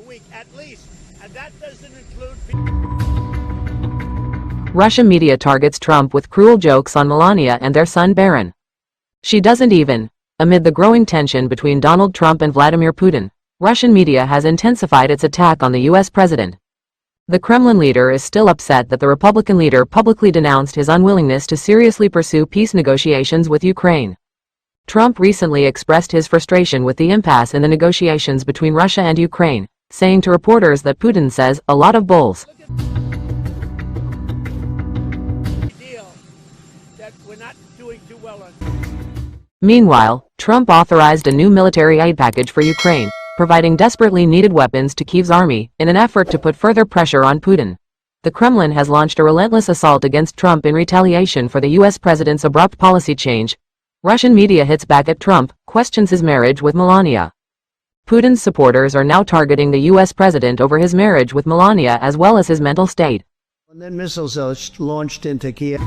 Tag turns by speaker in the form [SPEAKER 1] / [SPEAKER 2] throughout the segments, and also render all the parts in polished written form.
[SPEAKER 1] week at least, and that doesn't include.
[SPEAKER 2] Russian media targets Trump with cruel jokes on Melania and their son Barron. She doesn't even. Amid the growing tension between Donald Trump and Vladimir Putin, Russian media has intensified its attack on the U.S. president. The Kremlin leader is still upset that the Republican leader publicly denounced his unwillingness to seriously pursue peace negotiations with Ukraine. Trump recently expressed his frustration with the impasse in the negotiations between Russia and Ukraine, saying to reporters that Putin says a lot of bulls.
[SPEAKER 1] That we're not doing too well on.
[SPEAKER 2] Meanwhile, Trump authorized a new military aid package for Ukraine, providing desperately needed weapons to Kyiv's army in an effort to put further pressure on Putin. The Kremlin has launched a relentless assault against Trump in retaliation for the U.S. president's abrupt policy change. Russian media hits back at Trump, questions his marriage with Melania. Putin's supporters are now targeting the U.S. president over his marriage with Melania as well as his mental state.
[SPEAKER 3] And then missiles are launched into Kiev.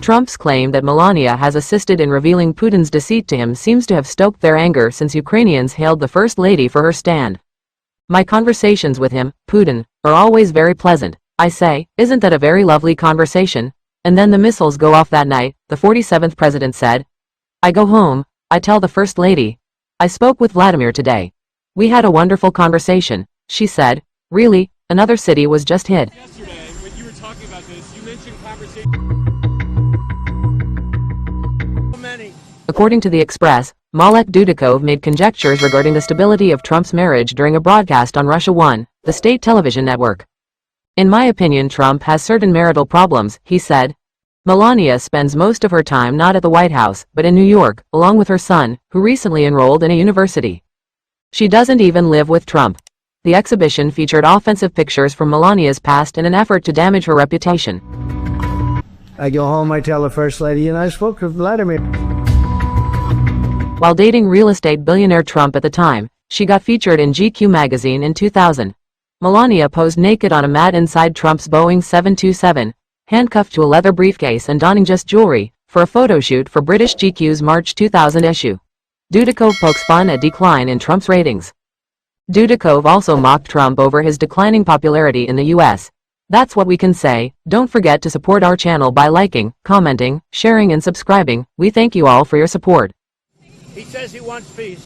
[SPEAKER 2] Trump's claim that Melania has assisted in revealing Putin's deceit to him seems to have stoked their anger since Ukrainians hailed the First Lady for her stand. My conversations with him, Putin, are always very pleasant. I say, isn't that a very lovely conversation? And then the missiles go off that night, the 47th president said. I go home, I tell the First Lady. I spoke with Vladimir today. We had a wonderful conversation, she said. Really, another city was just hit.
[SPEAKER 4] Yesterday, when you were talking about this, you mentioned conversation.
[SPEAKER 2] According to the Express, Malek Dudikov made conjectures regarding the stability of Trump's marriage during a broadcast on Russia 1, the state television network. In my opinion, Trump has certain marital problems, he said. Melania spends most of her time not at the White House, but in New York, along with her son, who recently enrolled in a university. She doesn't even live with Trump. The exhibition featured offensive pictures from Melania's past in an effort to damage her reputation.
[SPEAKER 3] I go home, I tell the First Lady, and I spoke with Vladimir.
[SPEAKER 2] While dating real estate billionaire Trump at the time, she got featured in GQ magazine in 2000. Melania posed naked on a mat inside Trump's Boeing 727, handcuffed to a leather briefcase and donning just jewelry, for a photo shoot for British GQ's March 2000 issue. Dudikov pokes fun at decline in Trump's ratings. Dudikov also mocked Trump over his declining popularity in the U.S. That's what we can say. Don't forget to support our channel by liking, commenting, sharing and subscribing. We thank you all for your support.
[SPEAKER 1] He says he wants peace.